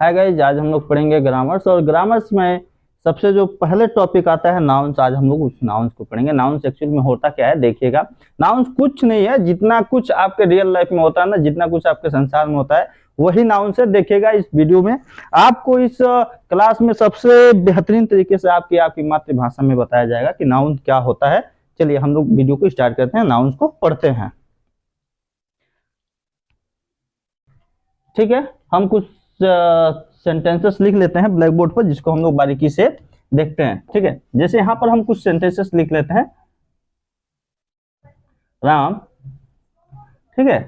Hi guys, आज हम लोग पढ़ेंगे ग्रामर्स। और ग्रामर्स में सबसे जो पहले टॉपिक आता है नाउन्स। आज हम लोग उस नाउन्स को पढ़ेंगे। नाउन्स एक्चुअल में होता क्या है देखिएगा। नाउन्स कुछ नहीं है, जितना कुछ आपके रियल लाइफ में होता है ना, जितना कुछ आपके संसार में होता है वही नाउन्स है। देखिएगा इस वीडियो में आपको इस क्लास में सबसे बेहतरीन तरीके से आपकी मातृभाषा में बताया जाएगा कि नाउन क्या होता है। चलिए हम लोग वीडियो को स्टार्ट करते हैं, नाउन्स को पढ़ते हैं। ठीक है, हम कुछ सेंटेंसेस लिख लेते हैं ब्लैक बोर्ड पर, जिसको हम लोग बारीकी से देखते हैं। ठीक है, जैसे यहाँ पर हम कुछ सेंटेंसेस लिख लेते हैं। राम, ठीक है,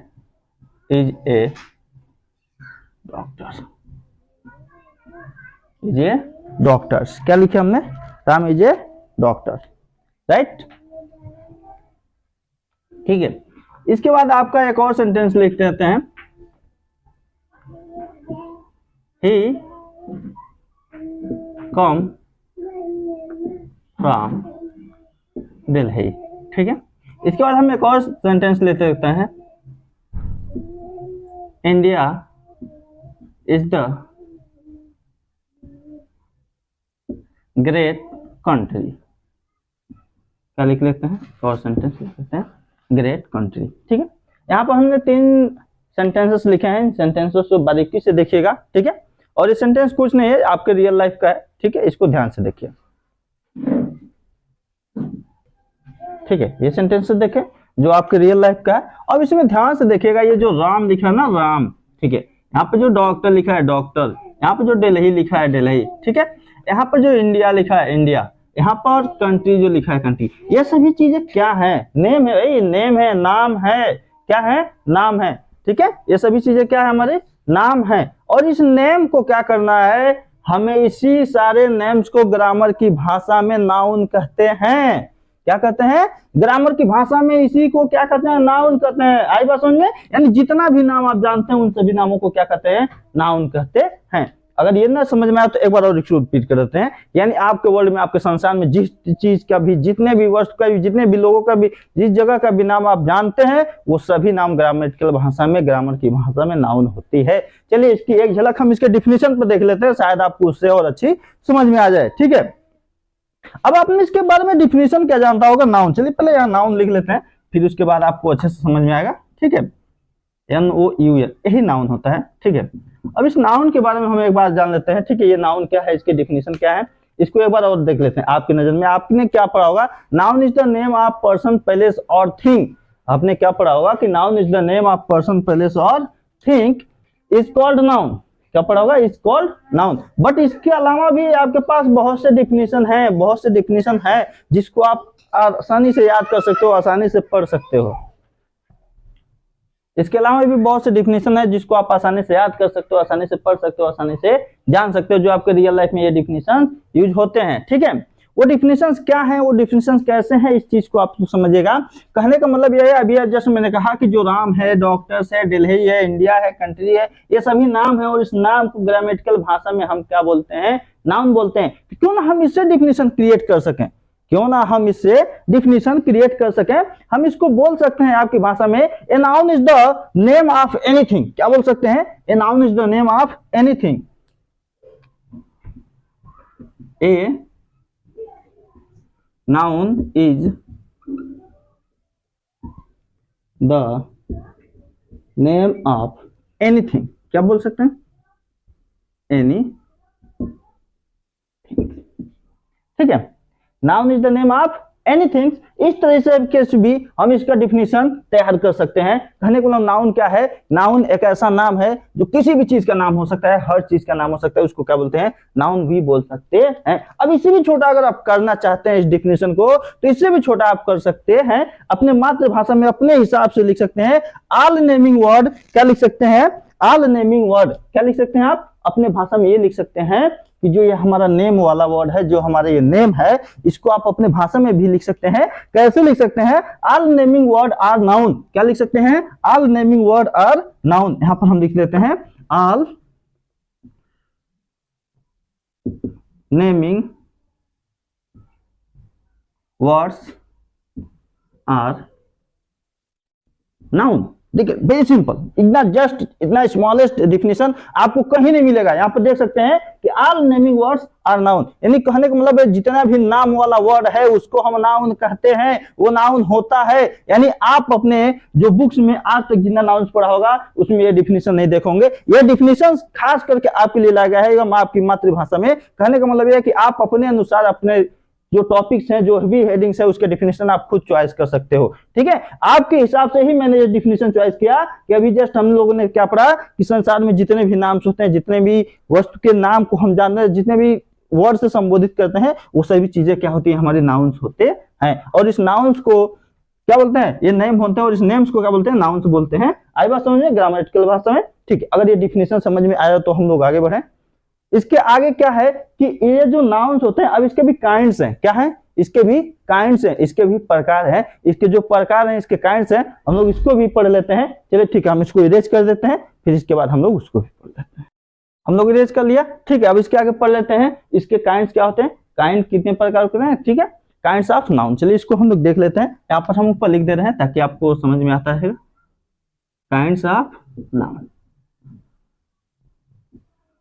is a doctor. Is a doctors, क्या लिखे हमने? Ram is a doctor, right. ठीक है, इसके बाद आपका एक और सेंटेंस लिख लेते हैं। He come from Delhi। ठीक है, इसके बाद हम एक और सेंटेंस लेते हैं। India is the great country. क्या लिख लेते हैं? और सेंटेंस लिख लेते हैं, ग्रेट कंट्री। ठीक है, यहाँ पर हमने 3 सेंटेंसेस लिखे हैं। सेंटेंसेस को बारीकी से देखिएगा। ठीक है, और ये सेंटेंस कुछ नहीं है, आपके रियल लाइफ का है। ठीक है, इसको ध्यान से देखिए। ठीक है, ये सेंटेंस देखें जो आपके रियल लाइफ का है। अब इसमें ध्यान से देखिएगा, ये जो राम लिखा है ना, राम। ठीक है, यहाँ पे जो डॉक्टर लिखा है डॉक्टर, यहाँ पे जो दिल्ली लिखा है दिल्ली। ठीक है, यहाँ पर जो इंडिया लिखा है इंडिया, यहाँ पर कंट्री जो लिखा है कंट्री। ये सभी चीजें क्या है? नेम है भाई, नेम है, नाम है। क्या है? नाम है। ठीक है, ये सभी चीजें क्या है? हमारे नाम है। और इस नेम को क्या करना है? हमें इसी सारे नेम्स को ग्रामर की भाषा में नाउन कहते हैं। क्या कहते हैं? ग्रामर की भाषा में इसी को क्या कहते हैं? नाउन कहते हैं। आई बात समझ में? यानी जितना भी नाम आप जानते हैं उन सभी नामों को क्या कहते हैं? नाउन कहते हैं। अगर ये ना समझ में आए तो एक बार और रिपीट कर देते हैं। यानी आपके वर्ल्ड में, आपके संसार में जिस चीज का भी, जितने भी वस्तु का भी, जितने भी लोगों का भी, जिस जगह का भी नाम आप जानते हैं, वो सभी नाम ग्रामेटिकल भाषा में, ग्रामर की भाषा में नाउन होती है। चलिए इसकी एक झलक हम इसके डिफिनेशन पर देख लेते हैं, शायद आपको उससे और अच्छी समझ में आ जाए। ठीक है, अब आपने इसके बारे में डिफिनेशन क्या जानता होगा? नाउन। चलिए पहले यहाँ नाउन लिख लेते हैं, फिर उसके बाद आपको अच्छे से समझ में आएगा। ठीक है, NOUN, यही नाउन होता है। ठीक है, अब इस नाउन के बारे में हम एक बार जान लेते हैं। ठीक है, ये नाउन क्या है, इसके डिफिनेशन क्या है, इसको एक बार और देख लेते हैं। आपकी नजर में आपने क्या पढ़ा होगा? Noun is the name of person, place और थिंग। आपने क्या पढ़ा होगा कि noun is the name of person, place और थिंग इज कॉल्ड नाउन। क्या पढ़ा होगा? Is called noun. बट इसके अलावा भी आपके पास बहुत से डिफिनेशन है, बहुत से डिफिनेशन है जिसको आप आसानी से याद कर सकते हो, आसानी से पढ़ सकते हो। इसके अलावा भी बहुत से डिफिनेशन है जिसको आप आसानी से याद कर सकते हो, आसानी से पढ़ सकते हो, आसानी से जान सकते हो, जो आपके रियल लाइफ में ये डिफिनेशन यूज होते हैं। ठीक है, वो डिफिनेशंस क्या हैं, वो डिफिनेशंस कैसे हैं, इस चीज को आप समझिएगा। कहने का मतलब यह है, अभी जैसे मैंने कहा कि जो राम है, डॉक्टर्स है, दिल्ली है, इंडिया है, कंट्री है, ये सभी नाम है। और इस नाम को ग्रामेटिकल भाषा में हम क्या बोलते हैं? नाउन बोलते हैं। क्यों ना हम इससे डिफिनेशन क्रिएट कर सकें, क्यों ना हम इससे डिफिनेशन क्रिएट कर सकें। हम इसको बोल सकते हैं आपकी भाषा में, a noun is the name of anything. क्या बोल सकते हैं? A noun is the name of anything. A noun is the name of anything. क्या बोल सकते हैं? एनी। ठीक है, noun is the name of anything. इस तरह से भी हम इसका डिफिनेशन तैयार कर सकते हैं। कहने को नाउन क्या है? नाउन एक ऐसा नाम है जो किसी भी चीज का नाम हो सकता है, हर चीज का नाम हो सकता है, उसको क्या बोलते हैं? नाउन भी बोल सकते हैं। अब इससे भी छोटा अगर आप करना चाहते हैं इस डिफिनेशन को, तो इससे भी छोटा आप कर सकते हैं, अपने मातृभाषा में अपने हिसाब से लिख सकते हैं। All naming word. क्या लिख सकते हैं? All naming word. क्या लिख सकते हैं आप? अपने भाषा में ये लिख सकते हैं कि जो ये हमारा नेम वाला वर्ड है, जो हमारा ये नेम है, इसको आप अपने भाषा में भी लिख सकते हैं। कैसे लिख सकते हैं? All naming word are noun. क्या लिख सकते हैं? All naming word are noun. यहां पर हम लिख लेते हैं all naming words are noun. देखिए वेरी सिंपल, इतना स्मॉलेस्ट डिफिनेशन आपको कहीं नहीं मिलेगा। यहाँ पर देख सकते हैं कि all naming words are noun, यानी कहने का मतलब है जितना भी नाम वाला वर्ड है उसको हम नाउन कहते हैं, वो नाउन होता है। यानी आप अपने जो बुक्स में आज तक जितना नाउन्स पढ़ा होगा उसमें ये डिफिनेशन नहीं देखोगे। ये डिफिनेशन खास करके आपके लिए लाया गया है एकदम आपकी मातृभाषा में। कहने का मतलब ये है कि आप अपने अनुसार अपने जो टॉपिक्स हैं, जो भी हेडिंग्स है, उसके डिफिनेशन आप खुद चॉइस कर सकते हो। ठीक है, आपके हिसाब से ही मैंने ये डिफिनेशन चॉइस किया कि अभी जस्ट हम लोगों ने क्या पढ़ा कि संसार में जितने भी नाम होते हैं, जितने भी वस्तु के नाम को हम जानते हैं, जितने भी वर्ड से संबोधित करते हैं, वो सभी चीजें क्या होती है, हमारे नाउन्स होते हैं। और इस नाउन्स को क्या बोलते हैं, ये नेम होते हैं, और इस नेम्स को क्या बोलते हैं, नाउन्स बोलते हैं। आई बात समझ में, ग्रामेटिकल भाषा में। ठीक है, अगर ये डिफिनेशन समझ में आया तो हम लोग आगे बढ़े। इसके आगे क्या है कि ये जो नाउन्स होते हैं, अब इसके भी काइंड्स हैं। क्या है, इसके भी काइंड्स हैं, इसके भी प्रकार हैं। इसके जो प्रकार हैं, इसके काइंड्स हैं, हम लोग इसको भी पढ़ लेते हैं। चलिए ठीक है, हम इसको इरेज कर देते हैं, फिर इसके बाद हम लोग उसको भी पढ़ लेते हैं। हम लोग इरेज कर लिया। ठीक है, अब इसके आगे पढ़ लेते हैं इसके काइंड्स क्या होते हैं, काइंड कितने प्रकार के हैं। ठीक है, काइंड्स ऑफ नाउन। चलिए इसको हम लोग देख लेते हैं। यहाँ पर हम ऊपर लिख दे रहे हैं ताकि आपको समझ में आता है। काइंड्स ऑफ नाउन,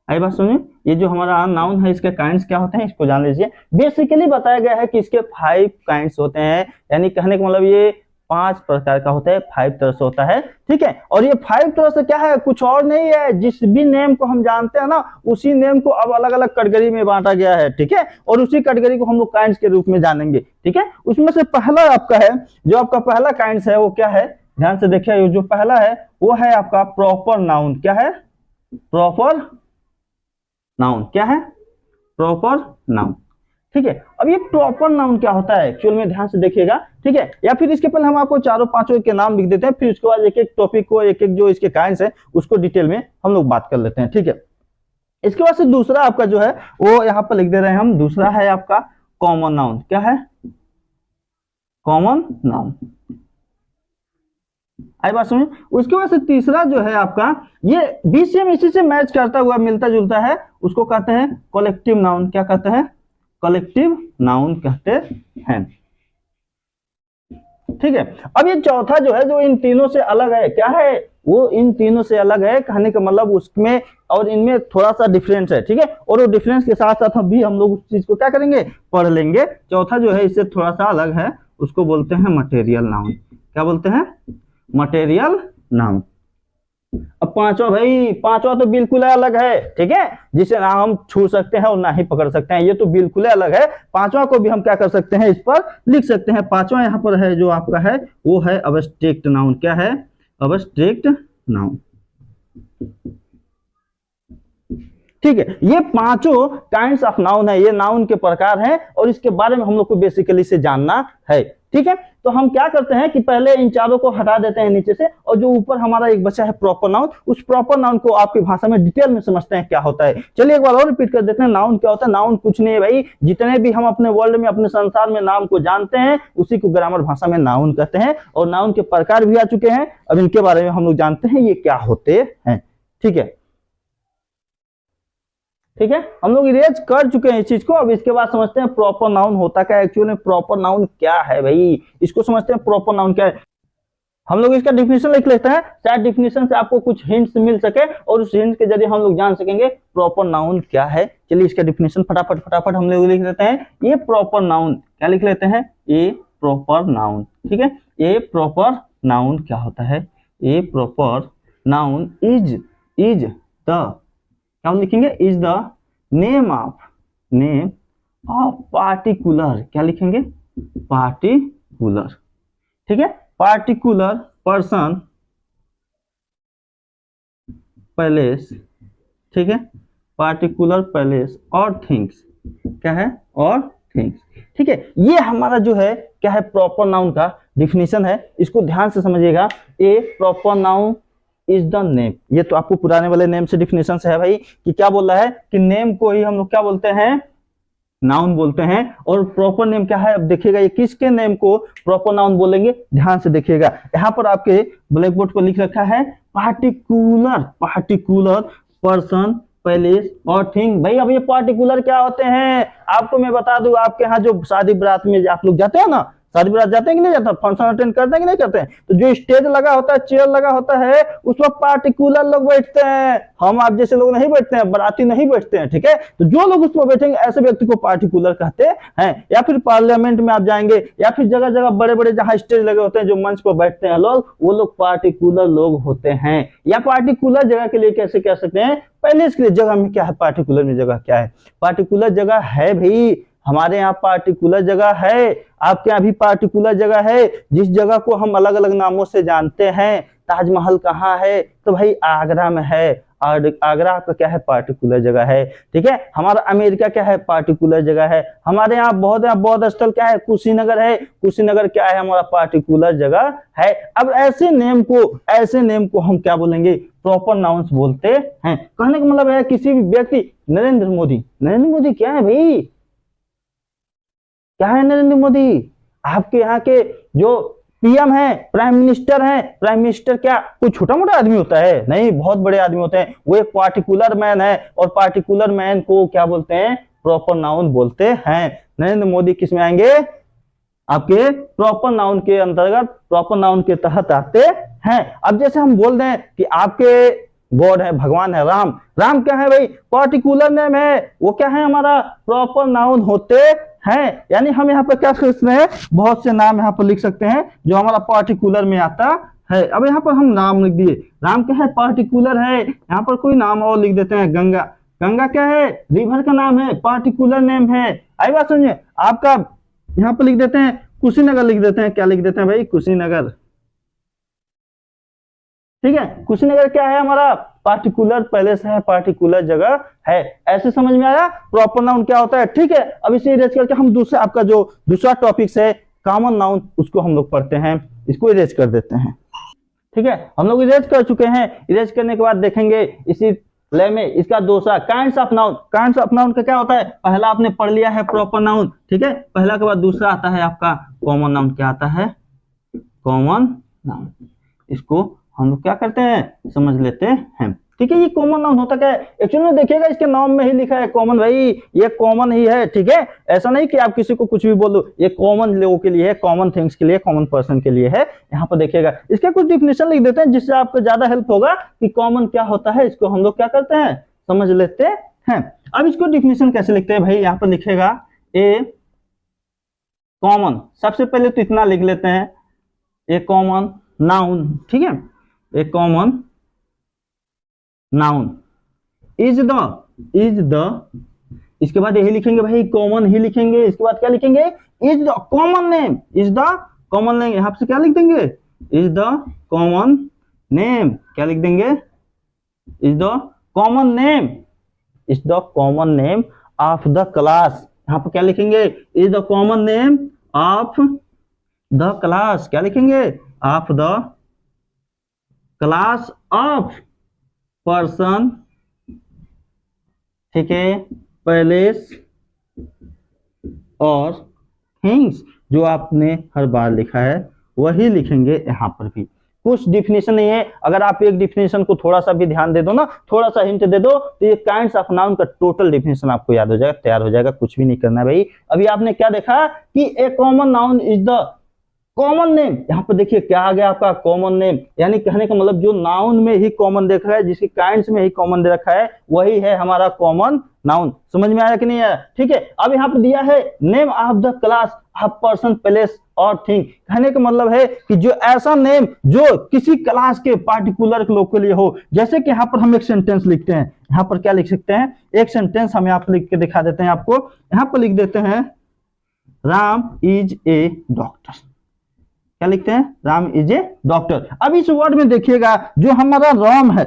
आई बात सुनिए, ये जो हमारा नाउन है इसके काइंड्स क्या होते हैं इसको जान लीजिए। बेसिकली बताया गया है कि इसके 5 काइंड्स होते हैं, यानी कहने का मतलब ये 5 प्रकार का होता है, 5 तरह से होता है। ठीक है, और ये 5 तरह से क्या है, कुछ और नहीं है। जिस भी नेम को हम जानते हैं ना, उसी नेम को अब अलग अलग कैटेगरी में बांटा गया है। ठीक है, और उसी कैटेगरी को हम लोग काइंड्स के रूप में जानेंगे। ठीक है, उसमें से पहला आपका है, जो आपका पहला काइंड्स है वो क्या है, ध्यान से देखिए। जो पहला है वो है आपका प्रॉपर नाउन। क्या है, प्रॉपर नाउन। क्या है, प्रॉपर नाउन। ठीक है, अब ये प्रॉपर नाउन क्या होता है एक्चुअल में, ध्यान से देखिएगा। ठीक है, या फिर इसके पहले हम आपको चारों पांचों के नाम लिख देते हैं, फिर उसके बाद एक एक टॉपिक को, एक एक जो इसके काइंड्स है उसको डिटेल में हम लोग बात कर लेते हैं। ठीक है, इसके बाद से दूसरा आपका जो है वो यहाँ पर लिख दे रहे हैं हम। दूसरा है आपका कॉमन नाउन। क्या है, कॉमन नाउन। आई बात समझ। उसके बाद से तीसरा जो है आपका, ये बीसीएम इसी से मैच करता हुआ मिलता जुलता है, उसको कहते हैं कलेक्टिव नाउन। क्या कहते हैं, कलेक्टिव नाउन कहते हैं। ठीक है, अब ये चौथा जो है, जो इन तीनों से अलग है, क्या है वो, इन तीनों से अलग है। कहने का मतलब उसमें और इनमें थोड़ा सा डिफरेंस है। ठीक है, और वो डिफरेंस के साथ साथ हम भी हम लोग उस चीज को क्या करेंगे, पढ़ लेंगे। चौथा जो है इससे थोड़ा सा अलग है, उसको बोलते हैं मटेरियल नाउन। क्या बोलते हैं, मटेरियल नाउन। अब पांचवा भाई, पांचवा तो बिल्कुल अलग है। ठीक है, जिसे ना हम छू सकते हैं और ना ही पकड़ सकते हैं, ये तो बिल्कुल अलग है। पांचवा को भी हम क्या कर सकते हैं, इस पर लिख सकते हैं। पांचवा यहाँ पर है जो आपका है वो है अब्स्ट्रैक्ट नाउन। क्या है, अब्स्ट्रैक्ट नाउन। ठीक है, ये पांचों काइंड्स ऑफ नाउन है, ये नाउन के प्रकार हैं और इसके बारे में हम लोग को बेसिकली से जानना है। ठीक है, तो हम क्या करते हैं कि पहले इन चारों को हटा देते हैं नीचे से, और जो ऊपर हमारा एक बचा है प्रॉपर नाउन, उस प्रॉपर नाउन को आपकी भाषा में डिटेल में समझते हैं क्या होता है। चलिए एक बार और रिपीट कर देते हैं। नाउन क्या होता है, नाउन कुछ नहीं है भाई, जितने भी हम अपने वर्ल्ड में, अपने संसार में नाम को जानते हैं उसी को ग्रामर भाषा में नाउन कहते हैं। और नाउन के प्रकार भी आ चुके हैं, अब इनके बारे में हम लोग जानते हैं ये क्या होते हैं। ठीक है, ठीक है, हम लोग इरेज कर चुके हैं इस चीज को। अब इसके बाद समझते हैं प्रॉपर नाउन होता क्या है, एक्चुअली प्रॉपर नाउन क्या है भाई, इसको समझते हैं प्रॉपर नाउन क्या है। हम लोग इसका डिफिनेशन लिख लेते हैं, शायद डिफिनेशन से आपको कुछ हिंट्स मिल सके और उस हिंट्स के जरिए हम लोग जान सकेंगे प्रॉपर नाउन क्या है। चलिए इसका डिफिनेशन फटाफट हम लोग लिख लेते हैं। ये प्रॉपर नाउन, क्या लिख लेते हैं, ए प्रॉपर नाउन। ठीक है, ए प्रॉपर नाउन क्या होता है, ए प्रॉपर नाउन इज द, क्या लिखेंगे, is the name of particular. क्या लिखेंगे, पार्टिकुलर। ठीक है, पार्टिकुलर पर्सन, प्लेस। ठीक है, पार्टिकुलर प्लेस और थिंग्स। क्या है, और थिंग्स। ठीक है, ये हमारा जो है क्या है, प्रॉपर नाउन का डिफिनेशन है। इसको ध्यान से समझिएगा। A proper noun is the name, ये तो आपको पुराने वाले नेम से डिफिनेशन से है भाई, कि क्या बोल रहा है कि नेम को ही हम लोग क्या बोलते हैं, नाउन बोलते हैं। और प्रॉपर नेम क्या है, अब देखिएगा ये किसके नेम को प्रॉपर नाउन बोलेंगे, ध्यान से देखिएगा। यहाँ पर आपके ब्लैक बोर्ड पर लिख रखा है पार्टिकुलर पर्सन, प्लेस और थिंग। भाई अब ये पार्टिकुलर क्या होते हैं, आपको मैं बता दूं, आपके यहाँ जो शादी बारात में आप लोग जाते हैं ना, शादी बारात जाते हैं कि नहीं जाते, फंक्शन अटेंड करते हैं कि नहीं करते हैं। तो जो स्टेज लगा होता है, चेयर लगा होता है, उस पर पार्टिकुलर लोग बैठते हैं, हम आप जैसे लोग नहीं बैठते हैं, बाराती नहीं बैठते हैं, ठीक है। तो जो लोग उस पर बैठेंगे ऐसे व्यक्ति को पार्टिकुलर कहते हैं। या फिर पार्लियामेंट में आप जाएंगे, या फिर जगह जगह बड़े बड़े जहां स्टेज लगे होते हैं, जो मंच पर बैठते हैं लोग, वो लोग पार्टिकुलर लोग होते हैं। या पार्टिकुलर जगह के लिए कैसे कह सकते हैं, पहले इसके लिए जगह में क्या है, पार्टिकुलर में जगह क्या है, पार्टिकुलर जगह है भाई, हमारे यहाँ पार्टिकुलर जगह है, आपके यहाँ भी पार्टिकुलर जगह है, जिस जगह को हम अलग अलग नामों से जानते हैं। ताजमहल कहाँ है, तो भाई आगरा में है, और आगरा आपका क्या है, पार्टिकुलर जगह है, ठीक है। हमारा अमेरिका क्या है, पार्टिकुलर जगह है। हमारे यहाँ बौद्ध स्थल क्या है, कुशीनगर है, कुशीनगर क्या है, हमारा पार्टिकुलर जगह है। अब ऐसे नेम को हम क्या बोलेंगे, प्रॉपर नाउन्स बोलते हैं। कहने का मतलब है किसी भी व्यक्ति, नरेंद्र मोदी क्या है भाई, क्या है नरेंद्र मोदी, आपके यहाँ के जो पीएम है, प्राइम मिनिस्टर है। प्राइम मिनिस्टर क्या कोई छोटा मोटा आदमी होता है, नहीं, बहुत बड़े आदमी होते हैं। वो एक पार्टिकुलर मैन है, और पार्टिकुलर मैन को क्या बोलते हैं, प्रॉपर नाउन बोलते हैं। नरेंद्र मोदी किस में आएंगे, आपके प्रॉपर नाउन के अंतर्गत, प्रॉपर नाउन के तहत आते हैं। अब जैसे हम बोल दें कि आपके गॉड है, भगवान है, राम क्या है भाई, पार्टिकुलर नेम है, वो क्या है, हमारा प्रॉपर नाउन होते हैं। यानी हम यहाँ पर क्या कर सकते हैं, बहुत से नाम यहाँ पर लिख सकते हैं जो हमारा पार्टिकुलर में आता है। अब यहाँ पर हम नाम लिख दिए, राम क्या है, पार्टिकुलर है। यहाँ पर कोई नाम और लिख देते हैं, गंगा क्या है, रिवर का नाम है, पार्टिकुलर नेम है। आई बात समझिए। आपका यहाँ पर लिख देते हैं कुशीनगर, लिख देते हैं, क्या लिख देते हैं भाई, कुशीनगर, ठीक है। कुशीनगर क्या है, हमारा पार्टिकुलर पहले से है, पार्टिकुलर जगह है। ऐसे समझ में आया प्रॉपर नाउन क्या होता है, ठीक है। अब इसे इरेज करके हम दूसरा, आपका जो दूसरा टॉपिक है कॉमन नाउन, उसको हम लोग पढ़ते हैं। इसको इरेज कर देते हैं, ठीक है। हम लोग इरेज कर चुके हैं। इरेज करने के बाद देखेंगे इसी ले में इसका दूसरा kinds of noun. Kinds of noun का क्या होता है, पहला आपने पढ़ लिया है प्रॉपर नाउन, ठीक है। पहला के बाद दूसरा आता है आपका कॉमन नाउन। क्या आता है, कॉमन नाउन। इसको हम लोग क्या करते हैं, समझ लेते हैं, ठीक है। ये कॉमन नाउन होता क्या है, एक्चुअली में देखिएगा इसके नाम में ही लिखा है कॉमन, भाई ये कॉमन ही है, ठीक है। ऐसा नहीं कि आप किसी को कुछ भी बोल दो, ये कॉमन लोगों के लिए है, कॉमन थिंग्स के लिए, कॉमन पर्सन के लिए है। यहाँ पर देखिएगा इसका कुछ डिफिनेशन लिख देते हैं, जिससे आपको ज्यादा हेल्प होगा कि कॉमन क्या होता है। इसको हम लोग क्या करते हैं, समझ लेते हैं। अब इसको डिफिनेशन कैसे लिखते हैं भाई, यहाँ पर लिखेगा ए कॉमन, सबसे पहले तो इतना लिख लेते हैं, ए कॉमन नाउन, ठीक है। ए कॉमन नाउन इज द, इसके बाद यही लिखेंगे भाई, कॉमन ही लिखेंगे। इसके बाद क्या लिखेंगे, is the common name, is the common name. यहां से क्या लिख देंगे, इज द कॉमन नेम, क्या लिख देंगे, is the common name, is the common name of the class. यहां पर क्या लिखेंगे, is the common name of the class, क्या लिखेंगे, of the class of person, ठीक है, प्लेस और थिंग्स। जो आपने हर बार लिखा है वही लिखेंगे यहाँ पर भी। कुछ डिफिनेशन नहीं है, अगर आप एक डिफिनेशन को थोड़ा सा भी ध्यान दे दो ना, थोड़ा सा हिंट दे दो, तो ये काइंड्स ऑफ नाउन का टोटल डिफिनेशन आपको याद हो जाएगा, तैयार हो जाएगा। कुछ भी नहीं करना है भाई। अभी आपने क्या देखा कि a common noun is the common name. यहाँ पर देखिए क्या आ गया आपका, कॉमन नेम। यानी कहने का मतलब जो नाउन में ही कॉमन देखा है, जिसकी काइंड्स में ही कॉमन दे रखा है, वही है हमारा कॉमन नाउन। समझ में आया कि नहीं आया, ठीक है। अब यहाँ पर दिया है name of the class of person place और थिंग। कहने का मतलब है कि जो ऐसा नेम जो किसी क्लास के पार्टिकुलर लोग के लिए हो। जैसे कि यहाँ पर हम एक सेंटेंस लिखते हैं, यहाँ पर क्या लिख सकते हैं, एक सेंटेंस हम यहाँ पर लिख के दिखा देते हैं आपको। यहाँ पर लिख देते हैं राम इज ए डॉक्टर। क्या लिखते हैं, राम इज ए डॉक्टर। अब इस वर्ड में देखिएगा जो हमारा राम है,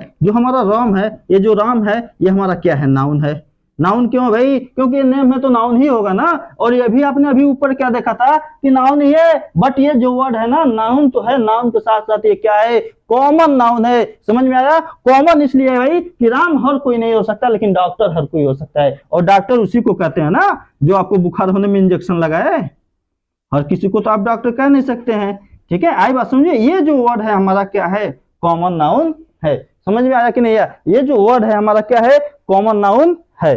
ये जो राम है ये हमारा क्या है, नाउन है। नाउन क्यों भाई, क्योंकि ये नेम है तो नाउन ही होगा ना। और ये भी आपने अभी ऊपर क्या देखा था कि नाउन ही है, बट ये जो वर्ड है ना, नाउन तो है, नाउन के साथ साथ ये क्या है, कॉमन नाउन है। समझ में आया, कॉमन इसलिए है भाई कि राम हर कोई नहीं हो सकता, लेकिन डॉक्टर हर कोई हो सकता है। और डॉक्टर उसी को कहते हैं ना जो आपको बुखार होने में इंजेक्शन लगाए। हर किसी को तो आप डॉक्टर कह नहीं सकते हैं, ठीक है। आई बात समझिए, ये जो वर्ड है हमारा क्या है, कॉमन नाउन है। समझ में आया कि नहीं आया, ये जो वर्ड है हमारा क्या है, कॉमन नाउन है।